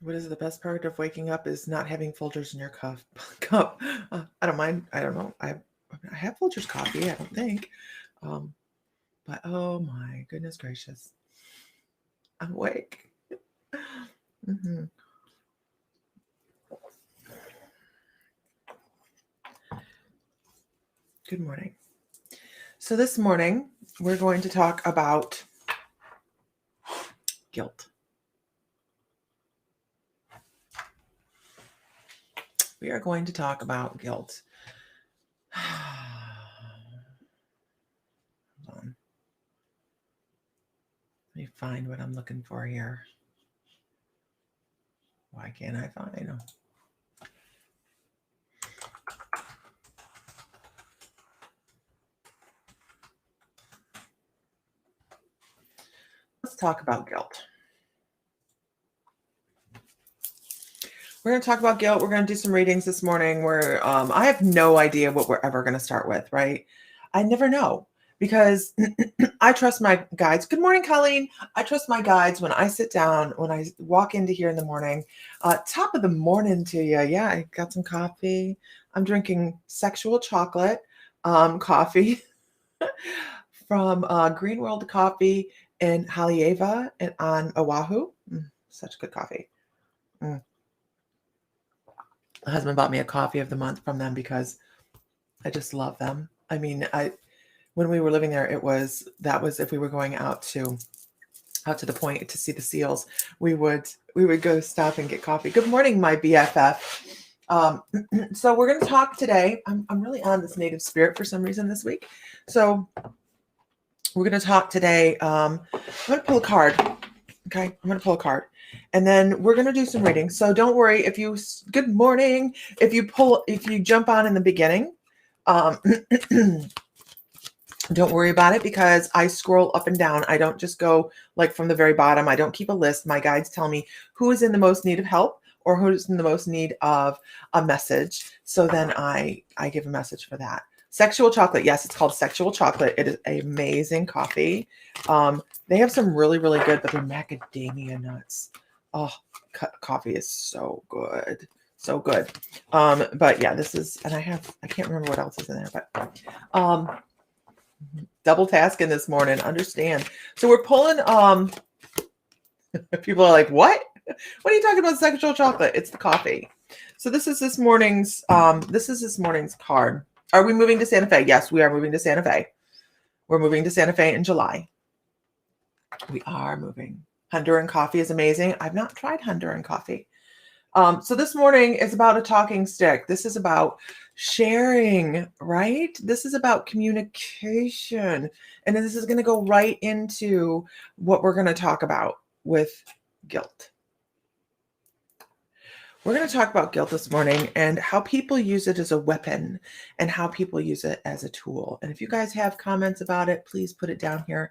What is the best part of waking up is not having Folgers in your cup. I don't mind. I don't know. I have Folgers coffee. I don't think. Um, but oh my goodness gracious, I'm awake. hmm Good morning. So this morning we're going to talk about guilt. We are going to talk about guilt. Hold on. Let me find what I'm looking for here. Why can't I find them? Let's talk about guilt. We're going to talk about guilt. We're going to do some readings this morning where I have no idea what we're ever going to start with, right? I never know because I trust my guides. Good morning, Colleen. I trust my guides when I sit down, when I walk into here in the morning. Top of the morning to you. Yeah, I got some coffee. I'm drinking sexual chocolate coffee from Green World Coffee in Haleiwa and on Oahu. Such good coffee. Mm. My husband bought me a coffee of the month from them because I just love them. I mean, when we were living there, that was if we were going out to the point to see the seals, we would go stop and get coffee. Good morning, my BFF. So we're going to talk today. I'm really on this native spirit for some reason this week. So we're going to talk today. I'm going to pull a card. Okay, I'm going to pull a card. And then we're going to do some reading. So don't worry good morning. If you jump on in the beginning, don't worry about it because I scroll up and down. I don't just go like from the very bottom. I don't keep a list. My guides tell me who is in the most need of help or who's in the most need of a message. So then I give a message for that. Sexual chocolate. Yes, it's called sexual chocolate. It is amazing coffee. They have some really, really good, but they're macadamia nuts. Oh, coffee is so good. So good. But yeah, this is, and I can't remember what else is in there, but double tasking this morning, understand. So we're pulling, people are like, what are you talking about sexual chocolate? It's the coffee. So this is this morning's card. Are we moving to Santa Fe? Yes, we are moving to Santa Fe. We're moving to Santa Fe in July. We are moving. Honduran coffee is amazing. I've not tried Honduran coffee. So this morning is about a talking stick. This is about sharing, right? This is about communication. And this is going to go right into what we're going to talk about with guilt. We're going to talk about guilt this morning and how people use it as a weapon and how people use it as a tool. And if you guys have comments about it, please put it down here.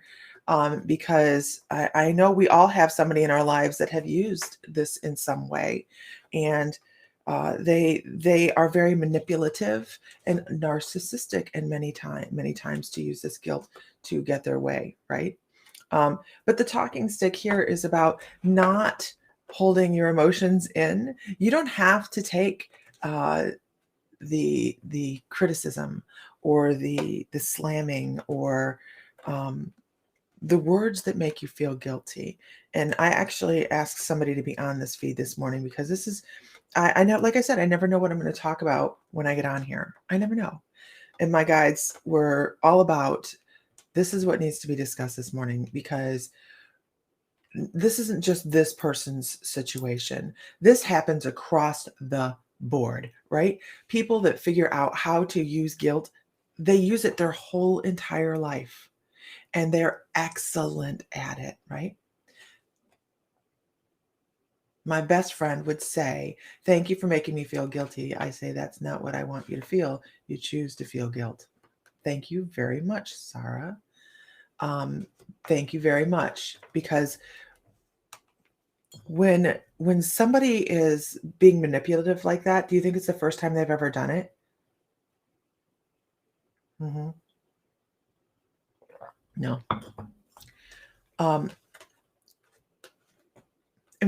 Because I know we all have somebody in our lives that have used this in some way, and they are very manipulative and narcissistic, and many times to use this guilt to get their way, right? But the talking stick here is about not holding your emotions in. You don't have to take the criticism or the slamming or the words that make you feel guilty. And I actually asked somebody to be on this feed this morning because this is, I know, like I said, I never know what I'm going to talk about when I get on here. I never know. And my guides were all about, this is what needs to be discussed this morning because this isn't just this person's situation. This happens across the board, right? People that figure out how to use guilt, they use it their whole entire life. And they're excellent at it, right? My best friend would say, thank you for making me feel guilty. I say, that's not what I want you to feel. You choose to feel guilt. Thank you very much, Sarah. Thank you very much. Because when somebody is being manipulative like that, do you think it's the first time they've ever done it? Mm-hmm. No. And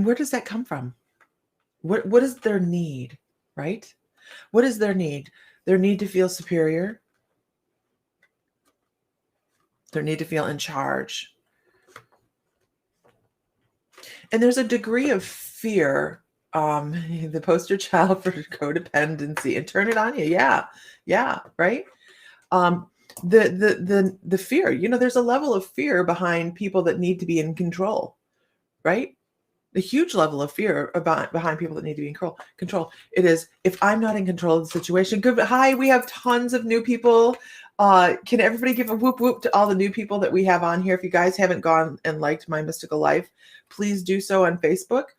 where does that come from? What is their need, right? What is their need? Their need to feel superior, their need to feel in charge. And there's a degree of fear, the poster child for codependency, and turn it on you. Yeah, right. Um, the fear, there's a level of fear behind people that need to be in control, right? A huge level of fear behind people that need to be in control. It is, if I'm not in control of the situation. Good. Hi, we have tons of new people. Can everybody give a whoop whoop to all the new people that we have on here? If you guys haven't gone and liked My Mystical Life, please do so on Facebook.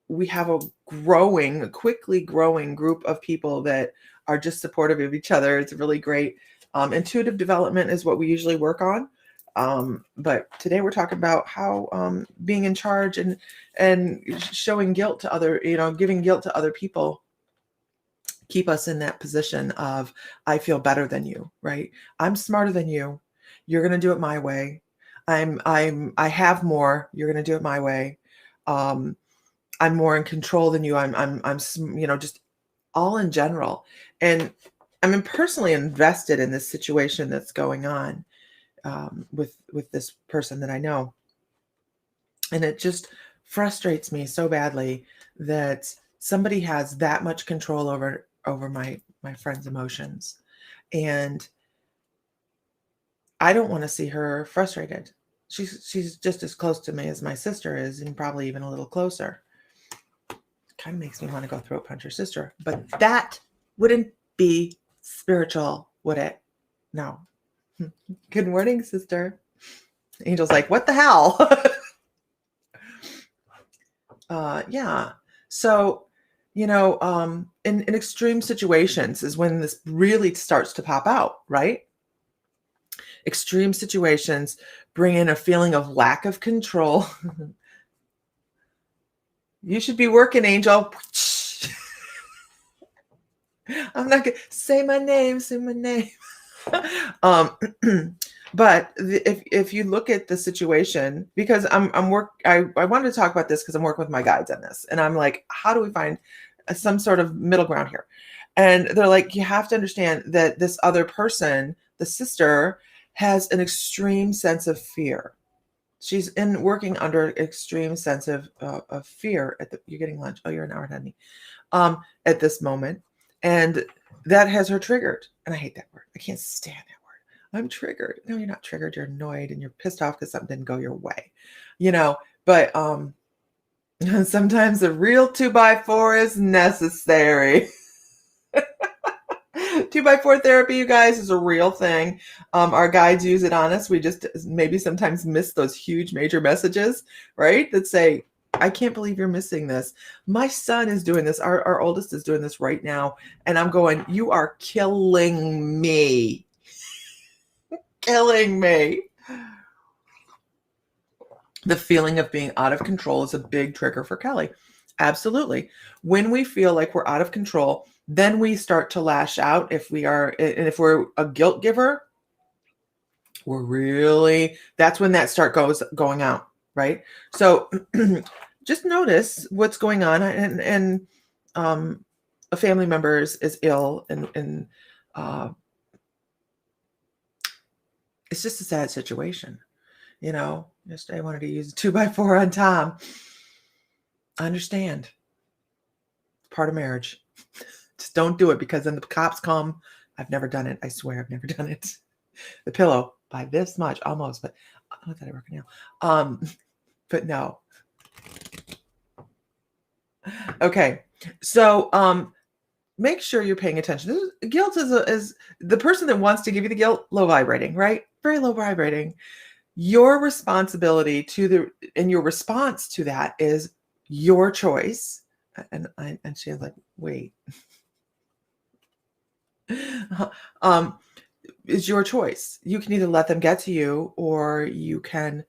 We have a quickly growing group of people that are just supportive of each other. It's really great. Intuitive development is what we usually work on. But today we're talking about how being in charge and showing guilt to giving guilt to other people keep us in that position of, I feel better than you, right? I'm smarter than you. You're going to do it my way. I have more. You're going to do it my way. I'm more in control than you. I'm just all in general. And I'm personally invested in this situation that's going on with this person that I know. And it just frustrates me so badly that somebody has that much control over my friend's emotions. And I don't want to see her frustrated. She's just as close to me as my sister is, and probably even a little closer. Kind of makes me want to go throat punch her sister, but that wouldn't be spiritual, would it? No. Good morning, sister. Angel's like, what the hell? Yeah. So, in extreme situations is when this really starts to pop out, right? Extreme situations bring in a feeling of lack of control. You should be working, Angel. I'm not gonna say my name. But if you look at the situation, because I wanted to talk about this because I'm working with my guides on this, and I'm like, how do we find some sort of middle ground here? And they're like, you have to understand that this other person, the sister, has an extreme sense of fear. She's working under extreme sense of fear. You're getting lunch. Oh, you're an hour ahead of me. At this moment, and that has her triggered. And I hate that word. I can't stand that word. I'm triggered. No, you're not triggered. You're annoyed and you're pissed off because something didn't go your way. But sometimes a real 2x4 is necessary. 2x4 therapy, you guys, is a real thing. Our guides use it on us. We just maybe sometimes miss those huge major messages, right? That say, I can't believe you're missing this. My son is doing this. Our oldest is doing this right now. And I'm going, you are killing me. Killing me. The feeling of being out of control is a big trigger for Kelly. Absolutely. When we feel like we're out of control, then we start to lash out. If we're a guilt giver, that's when that going out, right? So just notice what's going on, and a family member is ill, and it's just a sad situation. Yesterday I wanted to use a 2x4 on Tom. I understand. It's part of marriage. Just don't do it, because then the cops come. I've never done it. I swear I've never done it. The pillow by this much, almost, but I thought I work now. But no. Okay. So make sure you're paying attention. Guilt is the person that wants to give you the guilt, low vibrating, right? Very low vibrating. Your responsibility and your response to that is your choice. And she was like, wait. Is your choice. You can either let them get to you, or you can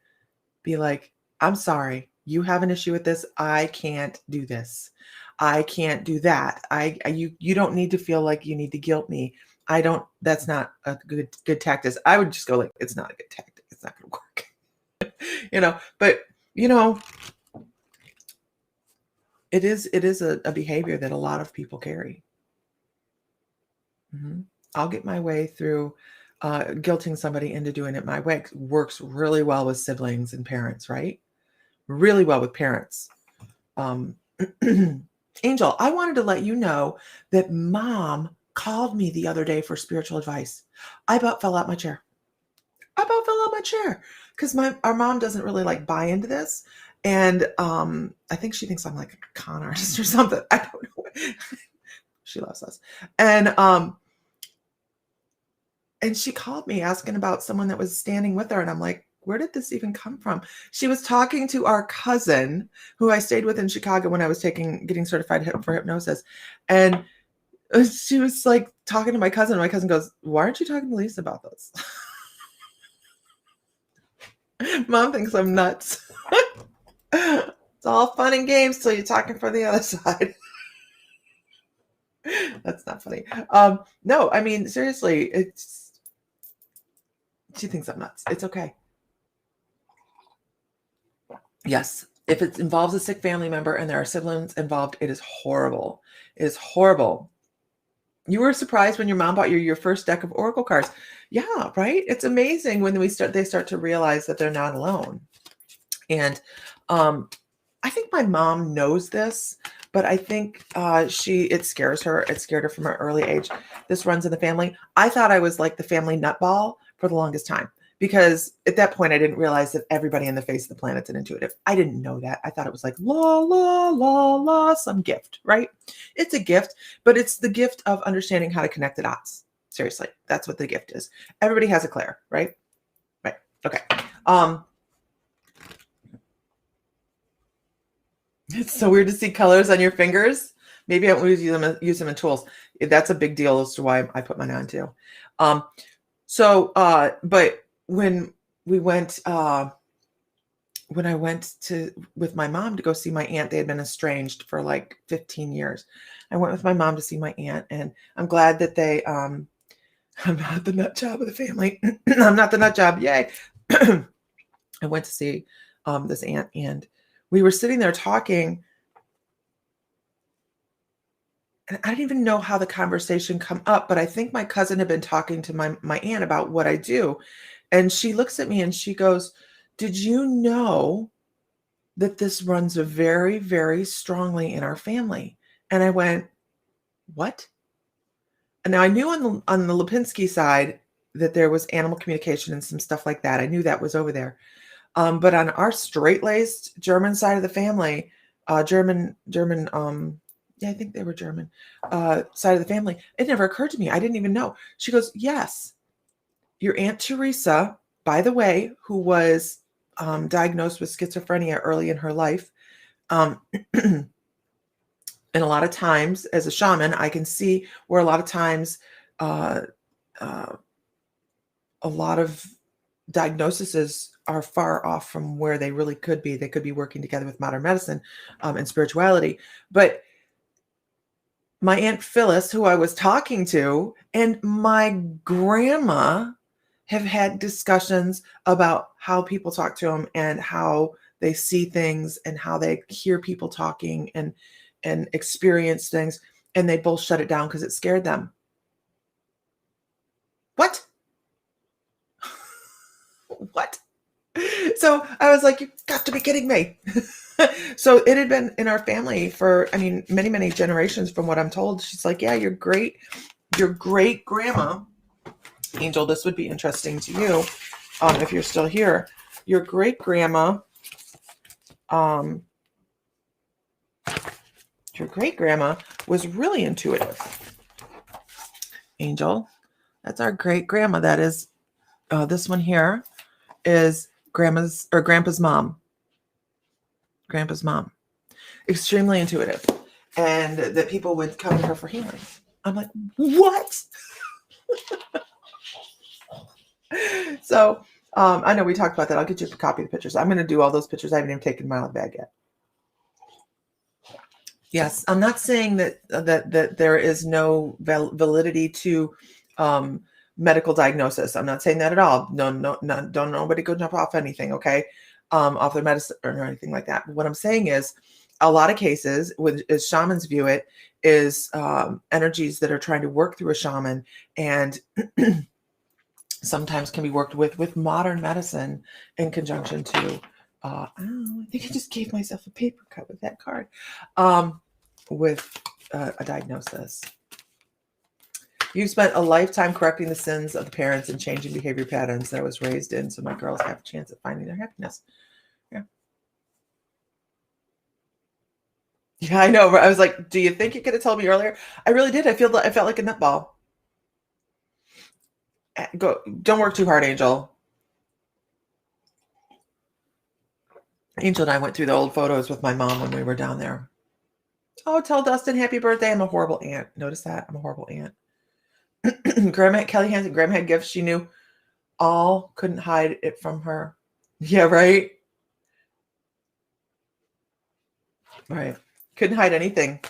be like, I'm sorry, you have an issue with this. I can't do this. I can't do that. You don't need to feel like you need to guilt me. That's not a good tactic. I would just go like, it's not a good tactic. It's not going to work. But It is a behavior that a lot of people carry. Mhm. I'll get my way through, guilting somebody into doing it my way. Works really well with siblings and parents, right? Really well with parents. Um, Angel, I wanted to let you know that mom called me the other day for spiritual advice. I about fell out my chair. I about fell out my chair because our mom doesn't really like buy into this, and I think she thinks I'm like a con artist or something. I don't know. She loves us, and she called me asking about someone that was standing with her, and I'm like, where did this even come from? She was talking to our cousin who I stayed with in Chicago when I was getting certified for hypnosis, and she was like talking to my cousin. My cousin goes, "Why aren't you talking to Lisa about this?" Mom thinks I'm nuts. It's all fun and games till you're talking for the other side. That's not funny. No, I mean, seriously, she thinks I'm nuts. It's okay. Yes. If it involves a sick family member and there are siblings involved, it is horrible. It is horrible. You were surprised when your mom bought you your first deck of oracle cards. Yeah, right? It's amazing when they start to realize that they're not alone. And I think my mom knows this, but I think it scares her. It scared her from an early age. This runs in the family. I thought I was like the family nutball for the longest time because at that point I didn't realize that everybody on the face of the planet's an intuitive. I didn't know that. I thought it was like la la la la, some gift, right? It's a gift, but it's the gift of understanding how to connect the dots. Seriously, that's what the gift is. Everybody has a Claire, right? Right. Okay. It's so weird to see colors on your fingers. Maybe I won't use them in tools. That's a big deal as to why I put mine on too. But when we went, when I went with my mom to go see my aunt, they had been estranged for like 15 years. I went with my mom to see my aunt, and I'm glad that I'm not the nut job of the family. I'm not the nut job. Yay. I went to see this aunt, and we were sitting there talking, and I didn't even know how the conversation come up, but I think my cousin had been talking to my aunt about what I do. And she looks at me and she goes, "Did you know that this runs very, very strongly in our family?" And I went, "What?" And now I knew on the Lipinski side that there was animal communication and some stuff like that. I knew that was over there. But on our straight-laced German side of the family, German, yeah, I think they were German, side of the family, it never occurred to me. I didn't even know. She goes, "Yes, your Aunt Teresa, by the way, who was diagnosed with schizophrenia early in her life." And a lot of times, as a shaman, I can see where a lot of times uh, uh, a lot of diagnoses are far off from where they really could be. They could be working together with modern medicine and spirituality. But my Aunt Phyllis, who I was talking to, and my grandma have had discussions about how people talk to them and how they see things and how they hear people talking and experience things. And they both shut it down because it scared them. What? What? So I was like, "You've got to be kidding me." So it had been in our family for, I mean, many, many generations from what I'm told. She's like, "Yeah, your great grandma, Angel, this would be interesting to you if you're still here. Your great grandma, was really intuitive." Angel, that's our great grandma. That is, this one here is grandpa's mom. Grandpa's mom. Extremely intuitive. And that people would come to her for healing. I'm like, what? So I know we talked about that. I'll get you a copy of the pictures. I'm going to do all those pictures. I haven't even taken them out of the bag yet. Yes, I'm not saying that there is no validity to medical diagnosis. I'm not saying that at all. No, don't nobody go jump off anything, okay? Off their medicine or anything like that. But what I'm saying is a lot of cases, as shamans view it, is energies that are trying to work through a shaman, and sometimes can be worked with modern medicine in conjunction to. Oh, I think I just gave myself a paper cut with that card. With a diagnosis. You've spent a lifetime correcting the sins of the parents and changing behavior patterns that I was raised in, so my girls have a chance at finding their happiness. Yeah. Yeah, I know. I was like, do you think you could have told me earlier? I really did. I felt like a nutball. Go. Don't work too hard, Angel. Angel and I went through the old photos with my mom when we were down there. Oh, tell Dustin happy birthday. I'm a horrible aunt. Notice that? I'm a horrible aunt. Grandma Kelly Hansen, Grandma had gifts she knew all, couldn't hide it from her. Yeah, right? Right. Couldn't hide anything.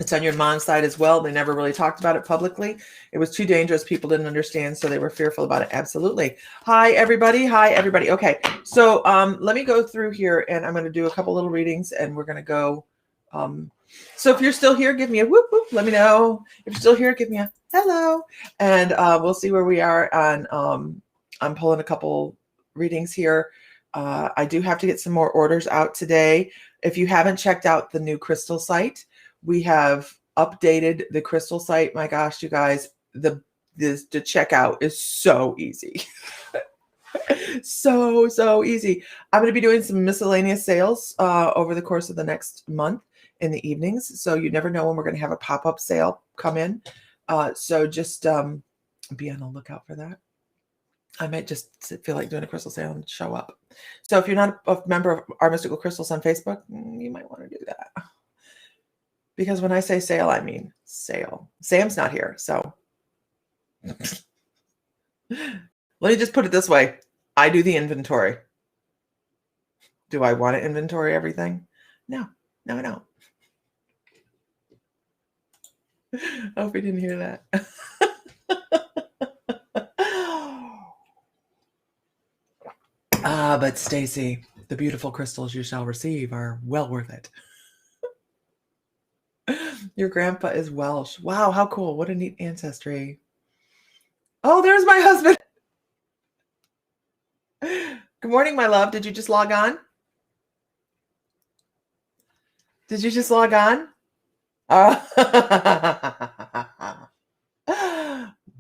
It's on your mom's side as well. They never really talked about it publicly. It was too dangerous. People didn't understand, so they were fearful about it. Absolutely. Hi, everybody. Hi, everybody. Okay, so let me go through here, and I'm going to do a couple little readings, and we're going to go. So if you're still here, give me a whoop whoop. Let me know. If you're still here, give me a hello, and we'll see where we are on. I'm pulling a couple readings here. I do have to get some more orders out today. If you haven't checked out the new crystal site, we have updated the crystal site. My gosh, you guys, the checkout is so easy. so easy. I'm going to be doing some miscellaneous sales over the course of the next month in the evenings. So you never know when we're going to have a pop-up sale come in. So just be on the lookout for that. I might just feel like doing a crystal sale and show up. So if you're not a member of Our Mystical Crystals on Facebook, you might want to do that. Because when I say sale, I mean sale. Sam's not here, so. Let me just put it this way. I do the inventory. Do I want to inventory everything? No, I don't. I hope you didn't hear that. But Stacy, the beautiful crystals you shall receive are well worth it. Your grandpa is Welsh. Wow, how cool. What a neat ancestry. Oh, there's my husband. Good morning, my love. Did you just log on? Did you just log on?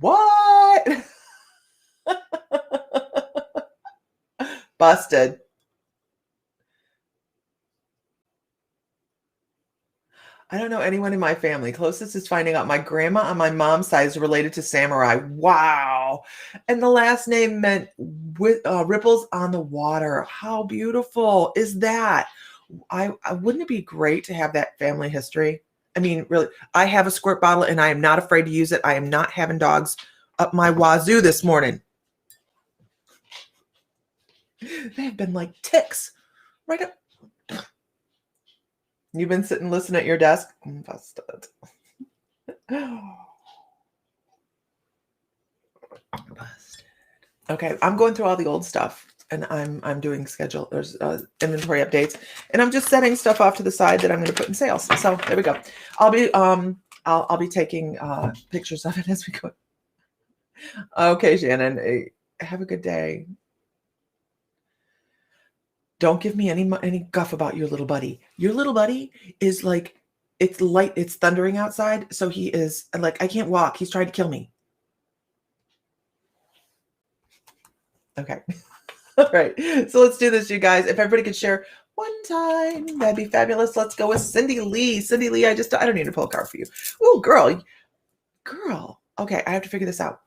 What? Busted. I don't know anyone in my family. Closest is finding out my grandma on my mom's side is related to samurai. Wow. And the last name meant ripples on the water. How beautiful is that? I wouldn't it be great to have that family history? I mean, really, I have a squirt bottle and I am not afraid to use it. I am not having dogs up my wazoo this morning. They have been like ticks right up. You've been sitting listening at your desk? Busted. Busted. Okay, I'm going through all the old stuff and I'm doing schedule. There's inventory updates, and I'm just setting stuff off to the side that I'm going to put in sales. So there we go. I'll be taking pictures of it as we go. Okay, Shannon, have a good day. Don't give me any guff about your little buddy. Your little buddy is like, it's light, it's thundering outside. So he is like, I can't walk. He's trying to kill me. Okay. All right. So let's do this, you guys. If everybody could share one time, that'd be fabulous. Let's go with Cindy Lee. Cindy Lee, I don't need to pull a card for you. Oh, girl. Okay, I have to figure this out.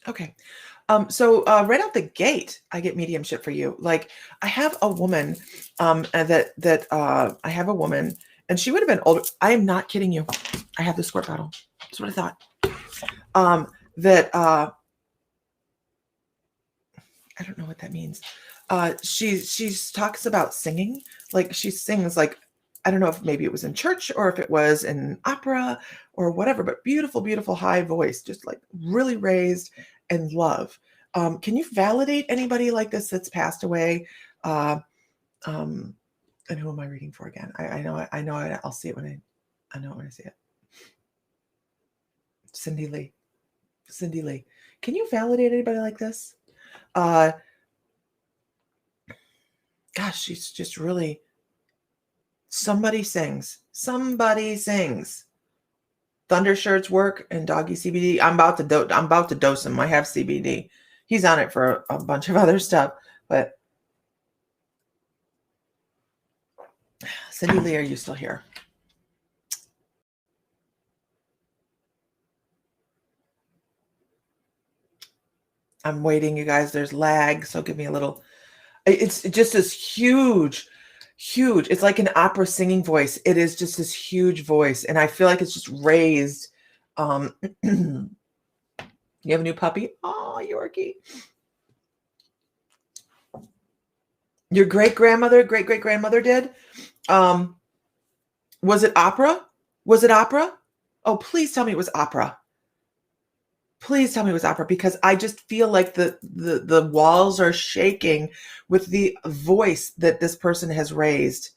Okay. So right out the gate, I get mediumship for you. Like I have a woman I have a woman, and she would have been older. I am not kidding you. I have the squirt bottle. That's what I thought. I don't know what that means. She talks about singing. Like she sings like, I don't know if maybe it was in church or if it was in opera or whatever, but beautiful, beautiful high voice, just like really raised and love. Can you validate anybody like this that's passed away? Uh, um, and who am I reading for again? I know I'll see it I know it when I see it. Cindy Lee. Cindy Lee. Can you validate anybody like this? Uh, Gosh, she's just really, somebody sings. Somebody sings. Thunder shirts work and doggy CBD. I'm about to dose him. I have CBD. He's on it for a bunch of other stuff. But Cindy Lee, are you still here? I'm waiting, you guys. There's lag, so give me a little. It's just this huge, huge. It's like an opera singing voice. It is just this huge voice, and I feel like it's just raised. You have a new puppy? Oh, Yorkie. Your great grandmother did. Was it opera? Was it opera? Oh, please tell me it was opera. Please tell me it was opera, because I just feel like the walls are shaking with the voice that this person has raised.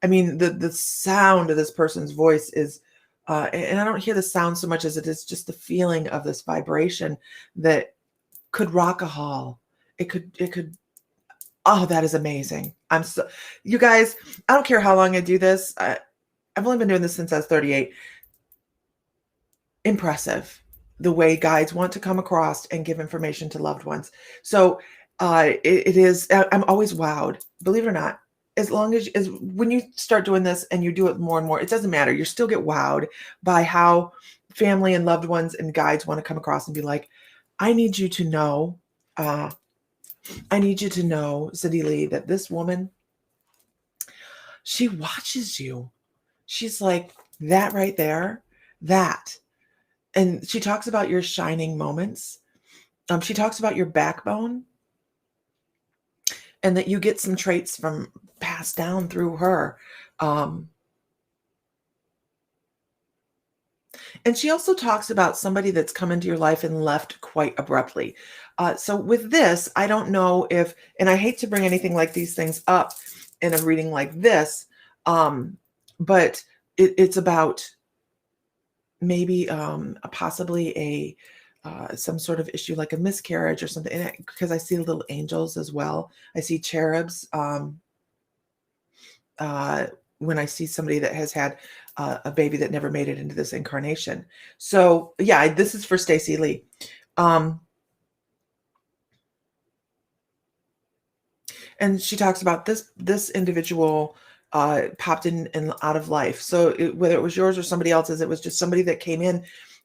I mean, the sound of this person's voice is, and I don't hear the sound so much as it is just the feeling of this vibration that could rock a hall. It could. Oh, that is amazing. You guys, I don't care how long I do this. I've only been doing this since I was 38. Impressive. The way guides want to come across and give information to loved ones. So it is, I'm always wowed, believe it or not. As long as when you start doing this and you do it more and more, it doesn't matter. You still get wowed by how family and loved ones and guides want to come across and be like, I need you to know, Cindy Lee, that this woman, she watches you. She's like, that right there, that. And she talks about your shining moments. She talks about your backbone, and that you get some traits from passed down through her. And she also talks about somebody that's come into your life and left quite abruptly. So with this, I don't know if, and I hate to bring anything like these things up in a reading like this, but it's about maybe possibly a some sort of issue like a miscarriage or something, because I see little angels as well. I see cherubs when I see somebody that has had a baby that never made it into this incarnation. So yeah, this is for Stacey Lee. And she talks about this individual popped in and out of life. So whether it was yours or somebody else's, it was just somebody that came in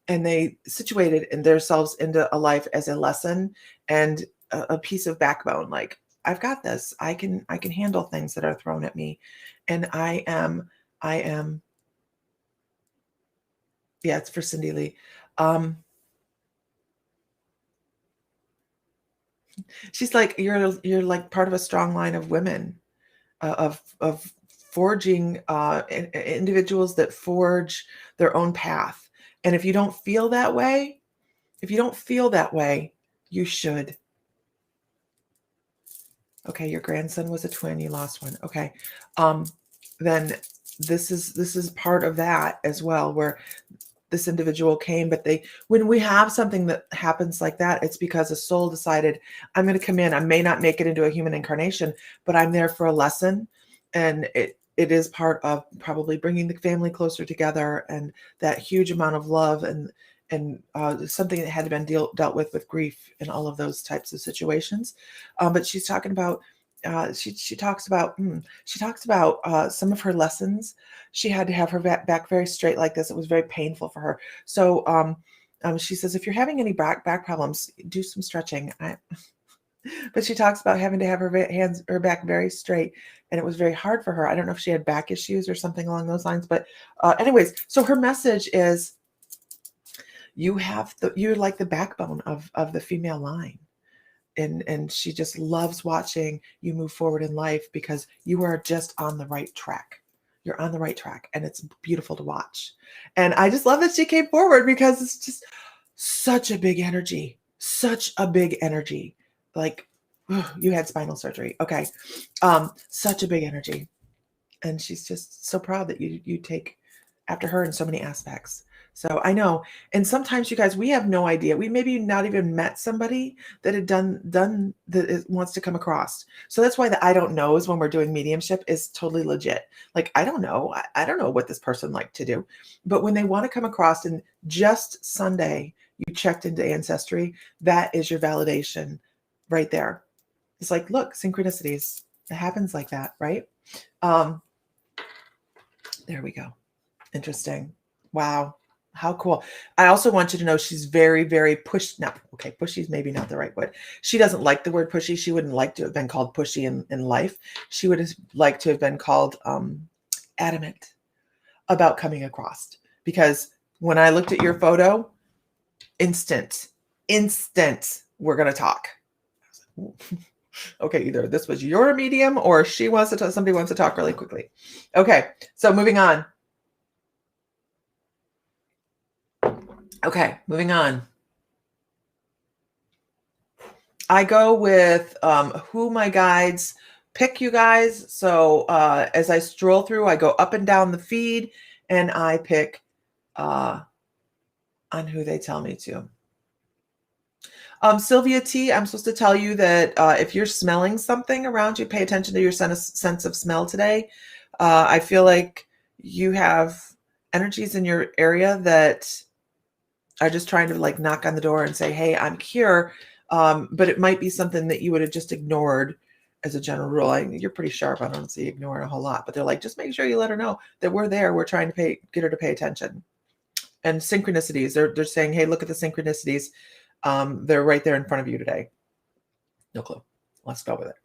and they situated themselves into a life as a lesson and a piece of backbone. Like, I've got this. I can handle things that are thrown at me, and I am. Yeah, it's for Cindy Lee. She's like, you're like part of a strong line of women, of forging individuals that forge their own path. And if you don't feel that way, you should. Okay, your grandson was a twin, you lost one. Okay. Then this is part of that as well, where this individual came, but when we have something that happens like that, it's because a soul decided, I'm going to come in. I may not make it into a human incarnation, but I'm there for a lesson. And it is part of probably bringing the family closer together, and that huge amount of love and something that had to been dealt with grief and all of those types of situations. But she's talking about, she talks about some of her lessons. She had to have her back very straight like this. It was very painful for her. So she says, if you're having any back problems, do some stretching. But she talks about having to have her back very straight, and it was very hard for her. I don't know if she had back issues or something along those lines, but anyways, so her message is, you're like the backbone of the female line. And she just loves watching you move forward in life, because you are just on the right track. You're on the right track, and it's beautiful to watch. And I just love that she came forward, because it's just such a big energy. such a big energy. Like, you had spinal surgery. Okay. Such a big energy. And she's just so proud that you take after her in so many aspects. So I know, and sometimes you guys, we have no idea. We maybe not even met somebody that had done that wants to come across. So that's why the I don't knows when we're doing mediumship is totally legit. Like, I don't know. I don't know what this person liked to do. But when they want to come across, and just Sunday you checked into Ancestry, that is your validation right there. It's like, look, synchronicities. It happens like that, right? There we go. Interesting. Wow. How cool. I also want you to know she's very, very pushy is maybe not the right word. She doesn't like the word pushy. She wouldn't like to have been called pushy in life. She would have liked to have been called adamant about coming across. Because when I looked at your photo, instant, we're going to talk. Okay, either this was your medium or she wants to somebody wants to talk really quickly. Okay, so moving on. Okay, moving on. I go with who my guides pick, you guys. So as I stroll through, I go up and down the feed and I pick on who they tell me to. Sylvia T, I'm supposed to tell you that if you're smelling something around you, pay attention to your sense of smell today. I feel like you have energies in your area that are just trying to like knock on the door and say, hey, I'm here. But it might be something that you would have just ignored as a general rule. You're pretty sharp. I don't see ignoring a whole lot, but they're like, just make sure you let her know that we're there. We're trying to get her to pay attention. And synchronicities, they're saying, hey, look at the synchronicities. They're right there in front of you today. No clue. Let's go with it.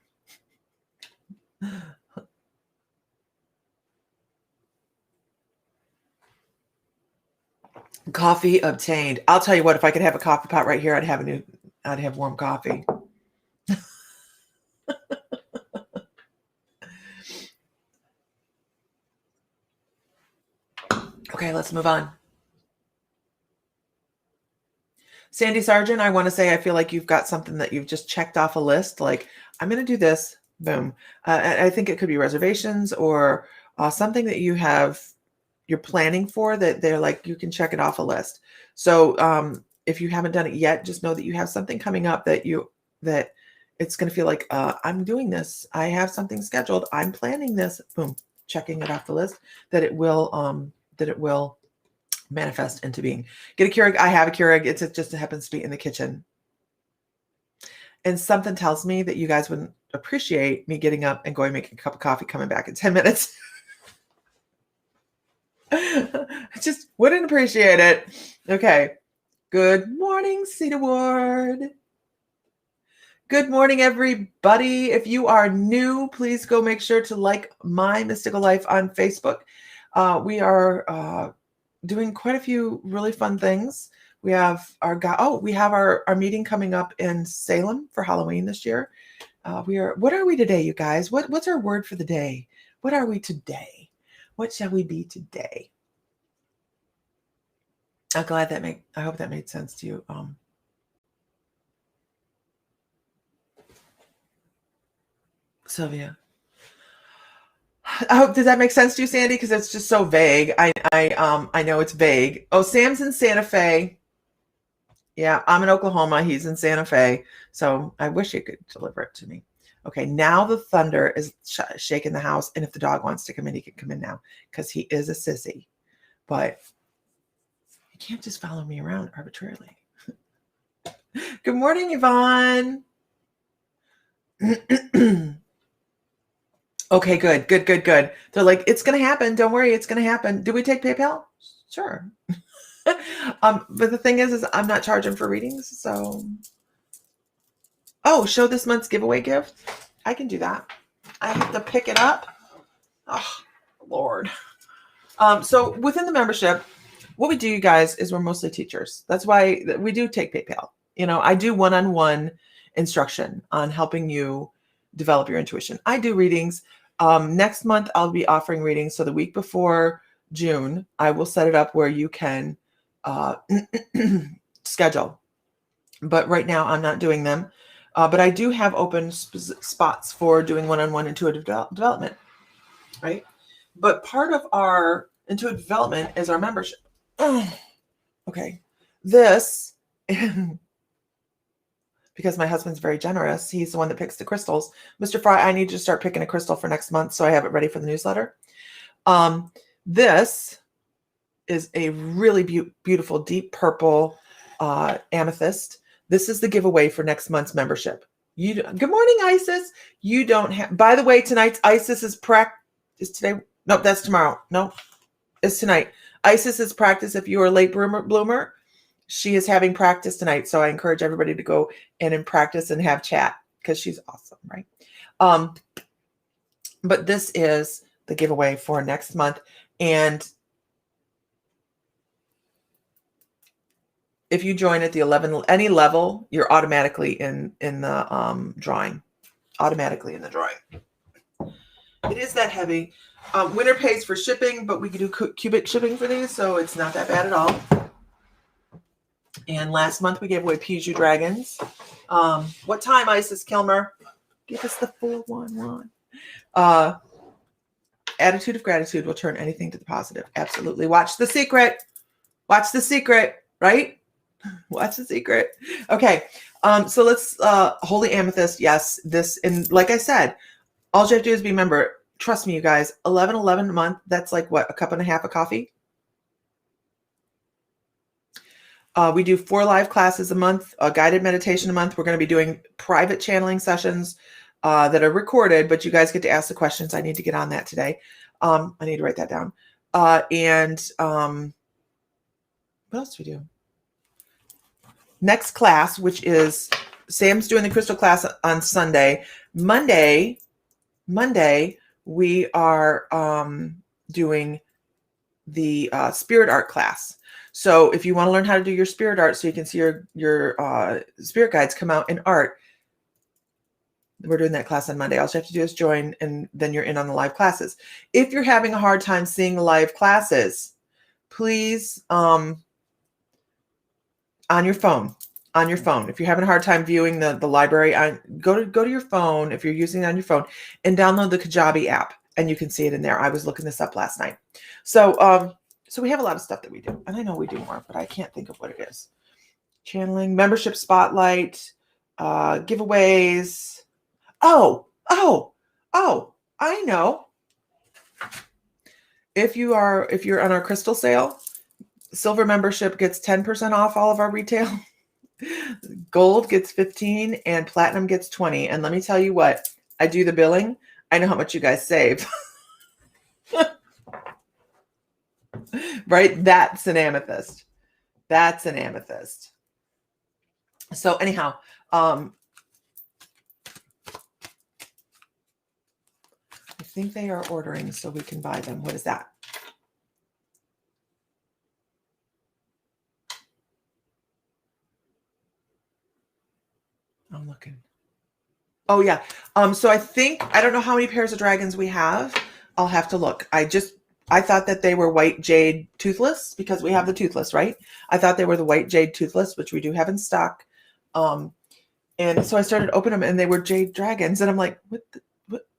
Coffee obtained. I'll tell you what, if I could have a coffee pot right here, I'd have warm coffee. Okay, let's move on. Sandy Sargent, I want to say I feel like you've got something that you've just checked off a list. Like, I'm going to do this. Boom. I think it could be reservations or something that you're planning for that they're like, you can check it off a list. So if you haven't done it yet, just know that you have something coming up that it's going to feel like I'm doing this. I have something scheduled. I'm planning this. Boom. Checking it off the list that it will manifest into being. Get a Keurig. I have a Keurig. It just happens to be in the kitchen. And something tells me that you guys wouldn't appreciate me getting up and going making a cup of coffee, coming back in 10 minutes. I just wouldn't appreciate it. Okay. Good morning, Cedar Ward. Good morning, everybody. If you are new, please go make sure to like My Mystical Life on Facebook. We are doing quite a few really fun things. We have our meeting coming up in Salem for Halloween this year. What are we today, you guys? What's our word for the day? What are we today? What shall we be today? I'm glad I hope that made sense to you. Sylvia. I hope, does that make sense to you, Sandy? Because it's just so vague. I know it's vague. Oh, Sam's in Santa Fe. Yeah, I'm in Oklahoma. He's in Santa Fe. So I wish he could deliver it to me. Okay, now the thunder is shaking the house. And if the dog wants to come in, he can come in now because he is a sissy. But you can't just follow me around arbitrarily. Good morning, Yvonne. Okay, good. They're like, it's going to happen. Don't worry, it's going to happen. Do we take PayPal? Sure. But the thing is I'm not charging for readings. So, show this month's giveaway gift. I can do that. I have to pick it up. Oh, Lord. So within the membership, what we do, you guys, is we're mostly teachers. That's why we do take PayPal. I do one-on-one instruction on helping you develop your intuition. I do readings. Next month, I'll be offering readings. So the week before June, I will set it up where you can schedule. but right now I'm not doing them. But I do have open spots for doing one-on-one intuitive development, right? But part of our intuitive development is our membership. Okay. This, because my husband's very generous, he's the one that picks the crystals. Mr. Fry, I need you to start picking a crystal for next month so I have it ready for the newsletter. This is a really beautiful deep purple amethyst. This is the giveaway for next month's membership. Good morning, Isis. You don't have, by the way, tonight's Isis is today. No, that's tomorrow. No, it's tonight. Isis is practice. If you're a late bloomer, she is having practice tonight. So I encourage everybody to go in and practice and have chat because she's awesome, right? But this is the giveaway for next month. And if you join at the any level, you're automatically in the drawing. Automatically in the drawing. It is that heavy. Winner pays for shipping, but we can do cubic shipping for these, so it's not that bad at all. And last month we gave away Piju Dragons. What time, Isis Kilmer? Give us the 411. Attitude of gratitude will turn anything to the positive. Absolutely. Watch The Secret. Watch The Secret, right? Watch The Secret. Okay. So let's Holy Amethyst. Yes, this, and like I said, all you have to do is be a member. Trust me, you guys, 11.11 a month. That's like what, a cup and a half of coffee? We do 4 live classes a month, a guided meditation a month. We're going to be doing private channeling sessions that are recorded, but you guys get to ask the questions. I need to get on that today. I need to write that down. What else do we do? Next class, which is Sam's doing the crystal class on Sunday. Monday, we are doing the spirit art class. So if you want to learn how to do your spirit art so you can see your spirit guides come out in art, we're doing that class on Monday. All you have to do is join, and then you're in on the live classes. If you're having a hard time seeing the live classes, please, on your phone. If you're having a hard time viewing the library, go to your phone, if you're using it on your phone, and download the Kajabi app, and you can see it in there. I was looking this up last night. So we have a lot of stuff that we do, and I know we do more, but I can't think of what it is. Channeling, membership spotlight, giveaways. Oh, I know. If you're on our crystal sale, silver membership gets 10% off all of our retail. Gold gets 15 and platinum gets 20. And let me tell you what, I do the billing. I know how much you guys save. Right? That's an amethyst. That's an amethyst. So anyhow, I think they are ordering so we can buy them. What is that? I'm looking. Oh yeah. So I don't know how many pairs of dragons we have. I'll have to look. I thought that they were white jade toothless because we have the toothless, right? I thought they were the white jade toothless, which we do have in stock. And so I started opening them and they were jade dragons. And I'm like, what?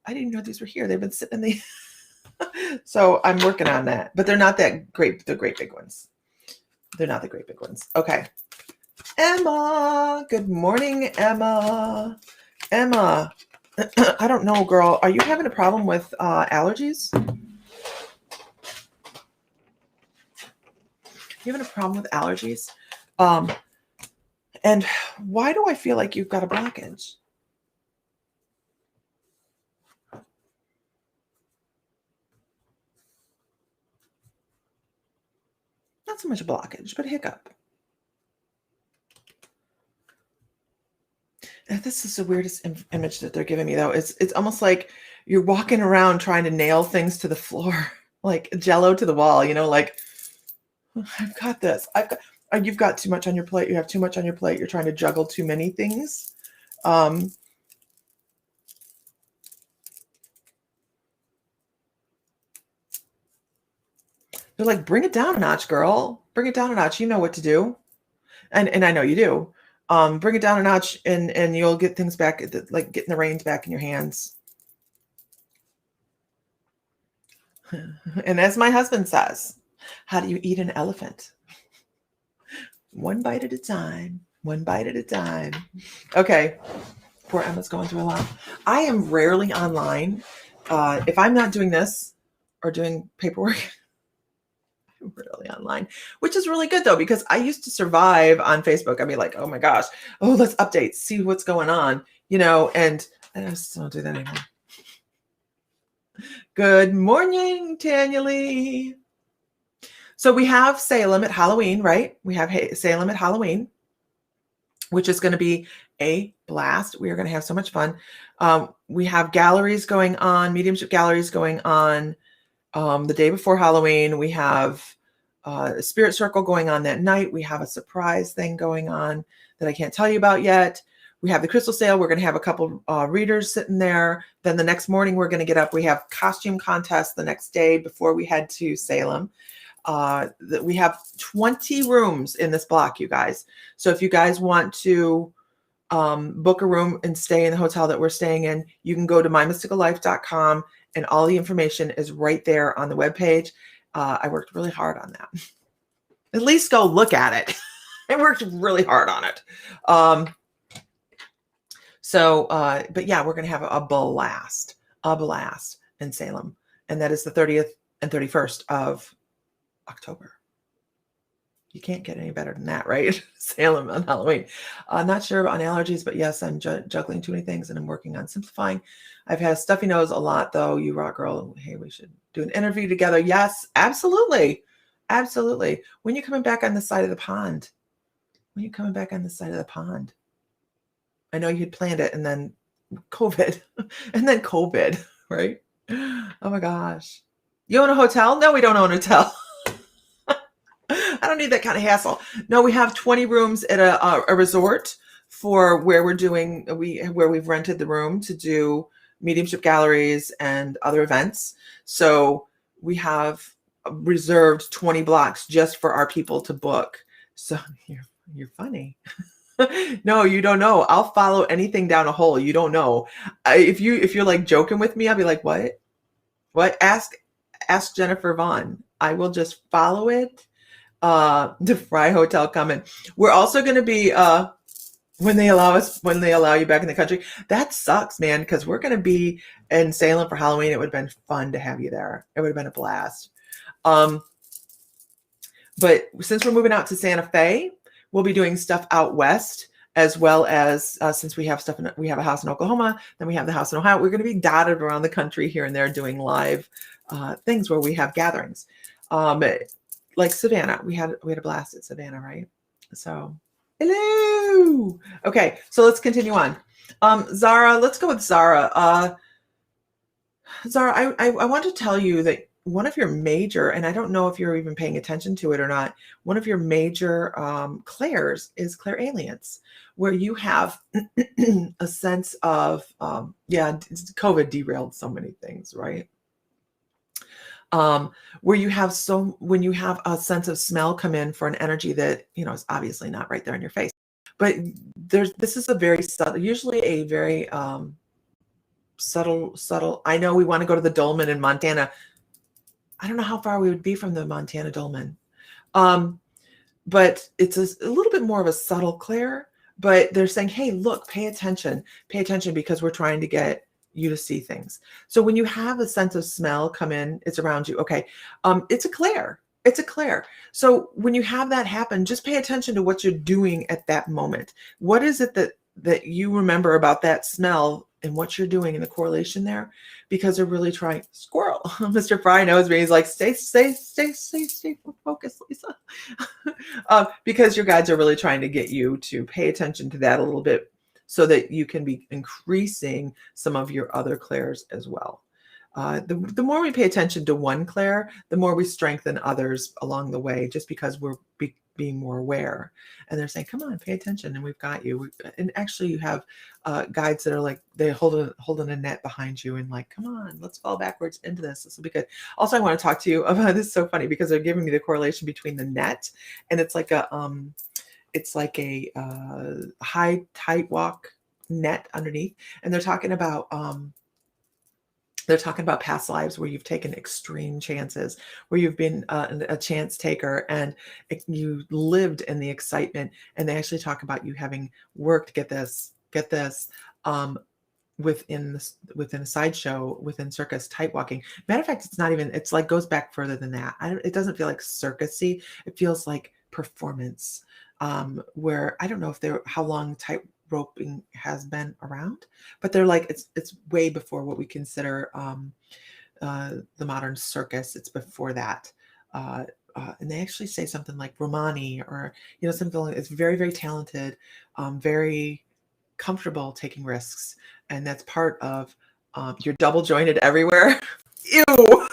I didn't even know these were here. They've been sitting in the, so I'm working on that, but they're not that great. The great big ones. They're not the great big ones. Okay. Emma, good morning, Emma. Emma, I don't know, girl. Are you having a problem with allergies? You having a problem with allergies? And why do I feel like you've got a blockage? Not so much a blockage, but a hiccup. And this is the weirdest image that they're giving me, though. It's almost like you're walking around trying to nail things to the floor, like Jello to the wall. You know, like I've got this. You've got too much on your plate. You have too much on your plate. You're trying to juggle too many things. They're like, bring it down a notch, girl. Bring it down a notch. You know what to do. And I know you do. Bring it down a notch, and you'll get things back, like getting the reins back in your hands. And as my husband says, how do you eat an elephant? One bite at a time. One bite at a time. Okay. Poor Emma's going through a lot. I am rarely online. If I'm not doing this or doing paperwork, I'm rarely online, which is really good though, because I used to survive on Facebook. I'd be like, oh my gosh, oh, let's update, see what's going on, and I just don't do that anymore. Good morning, Tanya Lee. So we have Salem at Halloween, right? We have Salem at Halloween, which is going to be a blast. We are going to have so much fun. We have galleries going on, mediumship galleries going on the day before Halloween. We have a spirit circle going on that night. We have a surprise thing going on that I can't tell you about yet. We have the crystal sale. We're going to have a couple readers sitting there. Then the next morning, we're going to get up. We have costume contests the next day before we head to Salem. We have 20 rooms in this block, you guys. So if you guys want to book a room and stay in the hotel that we're staying in, you can go to mymysticallife.com, and all the information is right there on the webpage. I worked really hard on that. At least go look at it. I worked really hard on it. But yeah, we're going to have a blast in Salem. And that is the 30th and 31st of October. You can't get any better than that, right? Salem on Halloween. Not sure on allergies, but yes, I'm juggling too many things and I'm working on simplifying. I've had a stuffy nose a lot though. You rock, girl. Hey, we should do an interview together. Yes, absolutely. Absolutely. When you're coming back on the side of the pond, I know you had planned it and then COVID, right? Oh my gosh. You own a hotel? No, we don't own a hotel. I don't need that kind of hassle. No, we have 20 rooms at a resort for where we've rented the room to do mediumship galleries and other events. So we have reserved 20 blocks just for our people to book. So you're funny. No, you don't know. I'll follow anything down a hole. You don't know. If you're like joking with me, I'll be like, what? Ask Jennifer Vaughn. I will just follow it. The Fry Hotel coming. We're also going to be when they allow you back in the country. That sucks, man, because we're going to be in Salem for Halloween. It would have been fun to have you there. It would have been a blast. But since we're moving out to Santa Fe, we'll be doing stuff out west, as well as since we have we have a house in Oklahoma, then we have the house in Ohio. We're going to be dotted around the country here and there doing live things where we have gatherings. Like Savannah, we had a blast at Savannah, right? So, hello. Okay, so let's continue on. Zara, let's go with Zara. Zara, I want to tell you that one of your major, and I don't know if you're even paying attention to it or not, one of your major clairs is clairalience, where you have a sense of, COVID derailed so many things, right? Where you have when you have a sense of smell come in for an energy that, is obviously not right there in your face, but this is a very subtle, usually a very subtle. I know we want to go to the dolmen in Montana. I don't know how far we would be from the Montana dolmen. But it's a little bit more of a subtle clair, but they're saying, hey, look, pay attention because we're trying to get you to see things. So when you have a sense of smell come in, it's around you. Okay. It's a clair. So when you have that happen, just pay attention to what you're doing at that moment. What is it that you remember about that smell and what you're doing in the correlation there? Because they're really trying. Squirrel. Mr. Fry knows me. He's like, stay focused, Lisa. Because your guides are really trying to get you to pay attention to that a little bit, so that you can be increasing some of your other clairs as well. The more we pay attention to one clair, the more we strengthen others along the way, just because we're being more aware. And they're saying, come on, pay attention, and we've got you. And actually you have guides that are like, they holding a net behind you and like, come on, let's fall backwards into this. This will be good. Also, I want to talk to you about, this is so funny because they're giving me the correlation between the net, and it's like it's like a high tight walk net underneath, and they're talking about past lives where you've taken extreme chances, where you've been a chance taker, and you lived in the excitement. And they actually talk about you having worked, get this, um, within a sideshow, within circus type walking. Matter of fact, it's not even, it's like goes back further than that. It doesn't feel like circusy. It feels like performance, where I don't know if they're how long tight roping has been around, but they're like it's way before what we consider the modern circus. It's before that. And they actually say something like Romani, or something like, it's very, very talented, very comfortable taking risks, and that's part of you're double jointed everywhere. Ew.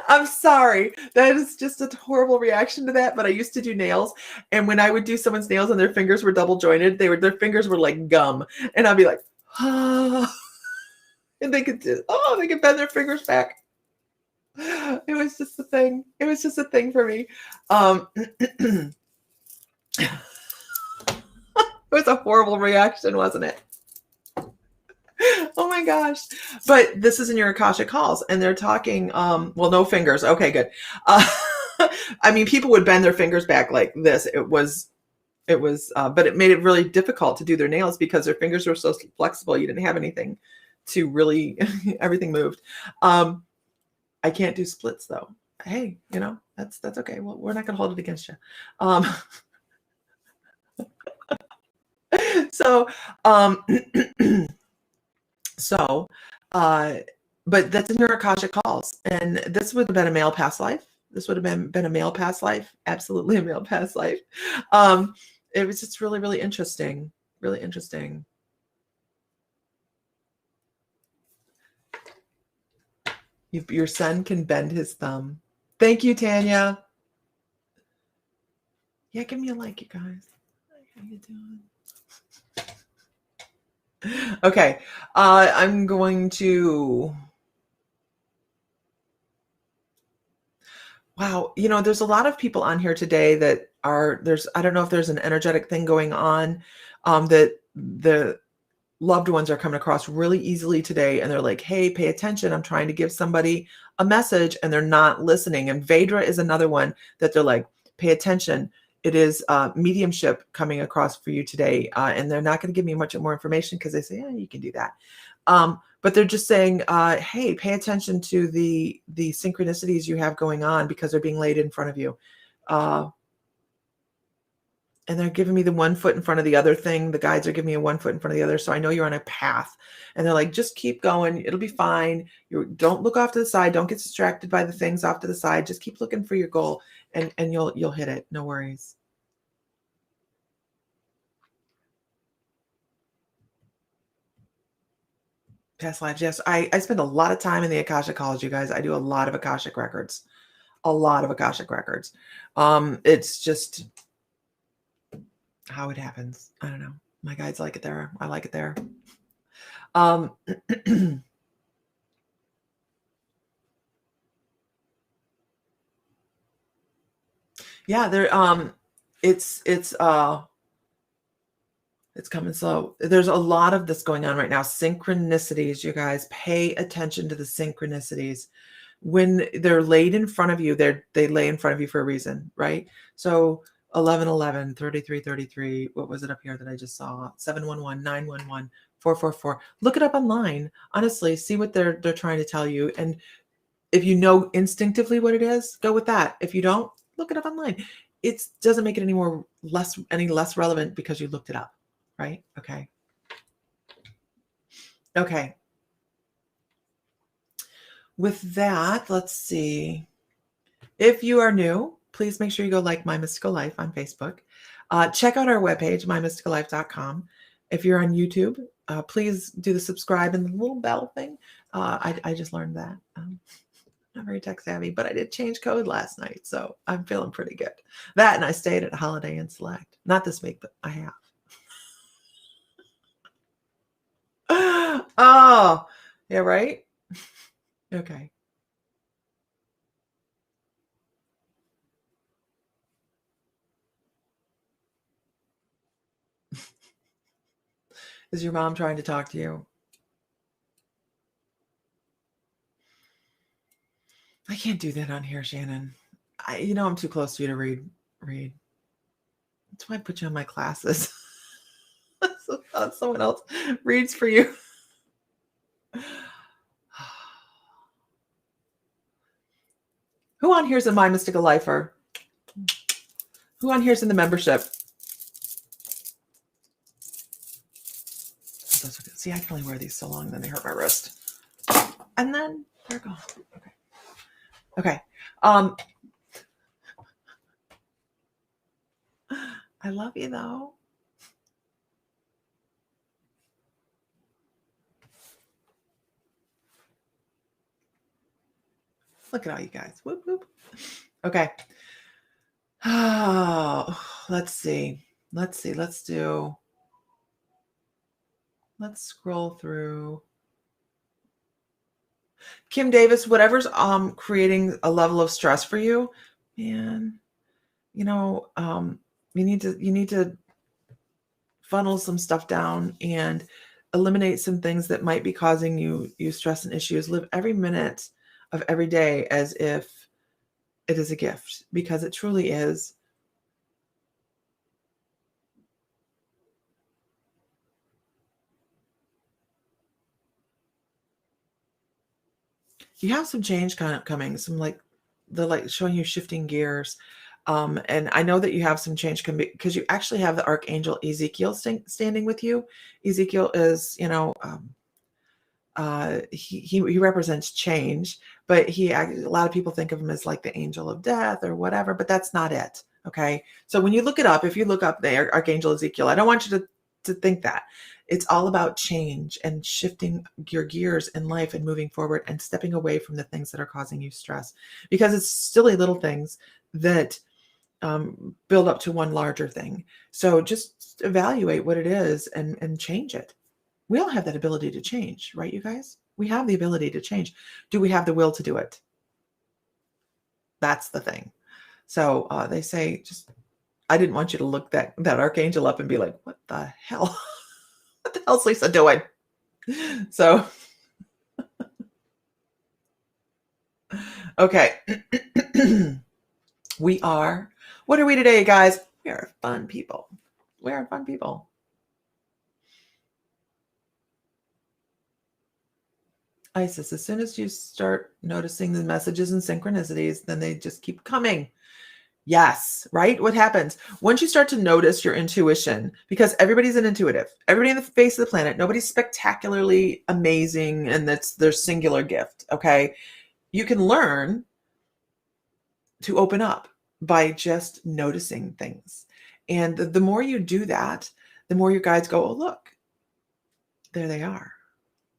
I'm sorry. That is just a horrible reaction to that. But I used to do nails, and when I would do someone's nails and their fingers were double jointed, their fingers were like gum, and I'd be like, ah, and they could bend their fingers back. It was just a thing. It was just a thing for me. It was a horrible reaction, wasn't it? Oh my gosh. But this is in your Akashic calls, and they're talking, well, no fingers. Okay, good. I mean, people would bend their fingers back like this. But it made it really difficult to do their nails because their fingers were so flexible. You didn't have anything to really, everything moved. I can't do splits though. Hey, that's okay. Well, we're not going to hold it against you. So, So, but that's in your Akashic calls. And this would have been a male past life. This would have been a male past life. Absolutely a male past life. It was just really, really interesting. Really interesting. Your son can bend his thumb. Thank you, Tanya. Yeah, give me a like, you guys. How you doing? Okay. I'm going to... Wow, there's a lot of people on here today that I don't know if there's an energetic thing going on, that the loved ones are coming across really easily today, and they're like, hey, pay attention. I'm trying to give somebody a message and they're not listening. And Vedra is another one that they're like, pay attention. It is mediumship coming across for you today. And they're not going to give me much more information because they say, yeah, you can do that. But they're just saying, hey, pay attention to the synchronicities you have going on because they're being laid in front of you. And they're giving me the 1 foot in front of the other thing. The guides are giving me a 1 foot in front of the other. So I know you're on a path. And they're like, just keep going. It'll be fine. Don't look off to the side. Don't get distracted by the things off to the side. Just keep looking for your goal, and you'll hit it. No worries. Past lives, yes. I spend a lot of time in the Akashic calls, you guys. I do a lot of Akashic records. A lot of Akashic records. It's just how it happens. I don't know. My guides like it there. I like it there. Yeah, it's coming slow. There's a lot of this going on right now. Synchronicities, you guys. Pay attention to the synchronicities. When they're laid in front of you, they lay in front of you for a reason, right? So 1111, 3333, what was it up here that I just saw? 711, 911, 444. Look it up online. Honestly, see what they're trying to tell you. And if you know instinctively what it is, go with that. If you don't, look it up online. It doesn't make it any less relevant because you looked it up, right? Okay. Okay. With that, let's see. If you are new, please make sure you go like My Mystical Life on Facebook. Check out our webpage, mymysticallife.com. If you're on YouTube, please do the subscribe and the little bell thing. I just learned that. Not very tech savvy, but I did change code last night, so I'm feeling pretty good. That, and I stayed at Holiday Inn Select. Not this week, but I have. Oh, yeah, right? Okay. Is your mom trying to talk to you? I can't do that on here, Shannon. I'm too close to you to read. That's why I put you on my classes. So someone else reads for you. Who on here's in My Mystical Lifer? Who on here's in the membership? See, I can only wear these so long, then they hurt my wrist. And then they're gone. Okay. Okay. I love you though. Look at all you guys. Whoop, whoop. Okay. Oh, let's see. Let's scroll through. Kim Davis, whatever's creating a level of stress for you, man, you need to funnel some stuff down and eliminate some things that might be causing you stress and issues. Live every minute of every day as if it is a gift, because it truly is. You have some change kind of coming, some they're showing you shifting gears. And I know that you have some change because you actually have the Archangel Ezekiel standing with you. Ezekiel is, he represents change, but a lot of people think of him as like the angel of death or whatever, but that's not it. Okay. So when you look it up, if you look up the Archangel Ezekiel, I don't want you to think that. It's all about change and shifting your gears in life and moving forward and stepping away from the things that are causing you stress, because it's silly little things that build up to one larger thing. So just evaluate what it is and change it. We all have that ability to change, right, you guys? We have the ability to change. Do we have the will to do it? That's the thing. So they say, I didn't want you to look that archangel up and be like, what the hell? What the hell's Lisa doing? So, okay. What are we today, guys? We are fun people. We are fun people. Isis, as soon as you start noticing the messages and synchronicities, then they just keep coming. Yes, right? What happens? Once you start to notice your intuition, because everybody's an intuitive, everybody in the face of the planet, nobody's spectacularly amazing and that's their singular gift, okay? You can learn to open up by just noticing things. And the more you do that, the more your guides go, oh, look, there they are.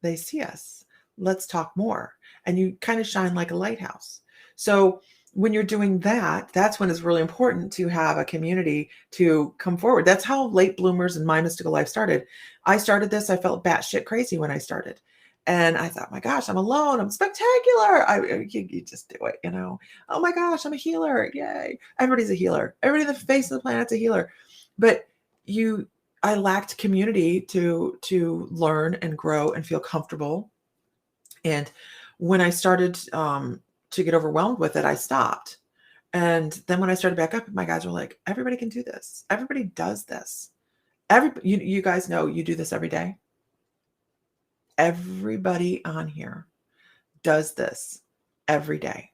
They see us. Let's talk more. And you kind of shine like a lighthouse. So when you're doing that, that's when it's really important to have a community to come forward. That's how Late Bloomers and My Mystical Life started. I started this. I felt batshit crazy when I started. And I thought, my gosh, I'm alone. I'm spectacular. You just do it, Oh my gosh, I'm a healer. Yay. Everybody's a healer. Everybody on the face of the planet's a healer. But I lacked community to learn and grow and feel comfortable. And when I started to get overwhelmed with it, I stopped. And then when I started back up, my guys were like, everybody can do this. Everybody does this. You guys know you do this every day. Everybody on here does this every day.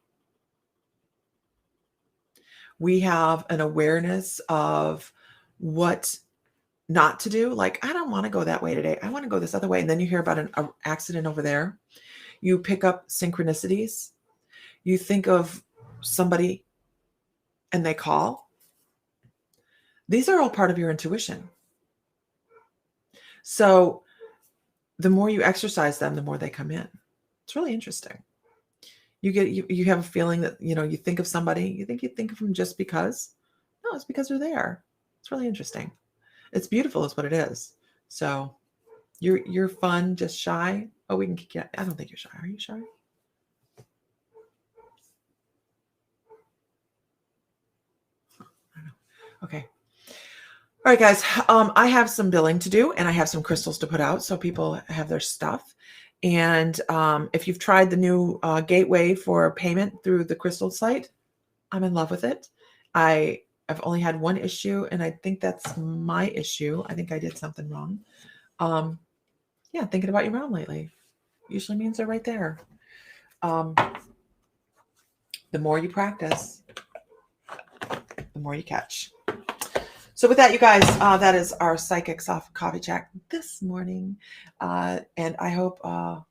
We have an awareness of what not to do. Like, I don't want to go that way today. I want to go this other way. And then you hear about an accident over there. You pick up synchronicities. You think of somebody and they call. These are all part of your intuition. So the more you exercise them, the more they come in. It's really interesting. You have a feeling that, you think of somebody, you think of them just because. No, it's because they're there. It's really interesting. It's beautiful is what it is. So you're fun, just shy. Oh, we can kick you out. I don't think you're shy. Are you shy? I don't know. Okay. All right, guys, I have some billing to do and I have some crystals to put out so people have their stuff. And if you've tried the new gateway for payment through the crystal site, I'm in love with it. I've only had one issue, and I think that's my issue. I think I did something wrong. Yeah, thinking about your mom lately usually means they're right there. The more you practice, the more you catch. So with that, you guys, that is our Psychic Soft Coffee Chat this morning. And I hope, have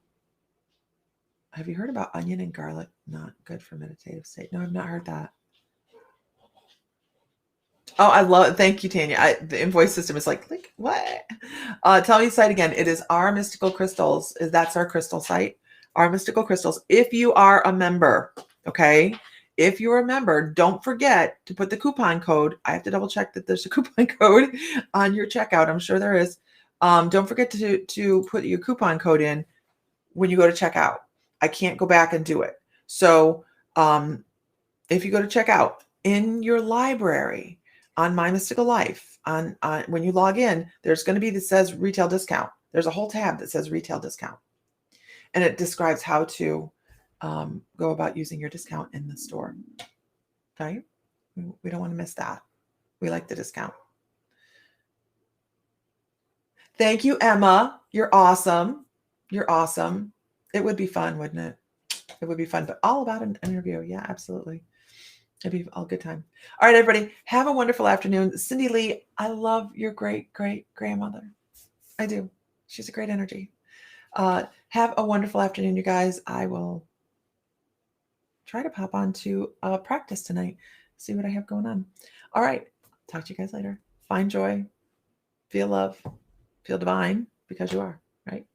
you heard about onion and garlic? Not good for meditative state. No, I've not heard that. Oh, I love it. Thank you, Tanya. The invoice system is like, what? Tell me the site again. It is Our Mystical Crystals. That's our crystal site. Our Mystical Crystals. If you are a member, okay? If you're a member, don't forget to put the coupon code. I have to double check that there's a coupon code on your checkout. I'm sure there is. Don't forget to put your coupon code in when you go to checkout. I can't go back and do it. So if you go to checkout in your library on My Mystical Life, on when you log in, there's going to be that says retail discount. There's a whole tab that says retail discount. And it describes how to go about using your discount in the store. Okay? We don't want to miss that. We like the discount. Thank you, Emma. You're awesome. You're awesome. It would be fun, wouldn't it? It would be fun, but all about an interview. Yeah, absolutely. It'd be all good time. All right, everybody. Have a wonderful afternoon. Cindy Lee, I love your great-great-grandmother. I do. She's a great energy. Have a wonderful afternoon, you guys. I will try to pop on to practice tonight, see what I have going on. All right. Talk to you guys later. Find joy. Feel love. Feel divine, because you are, right?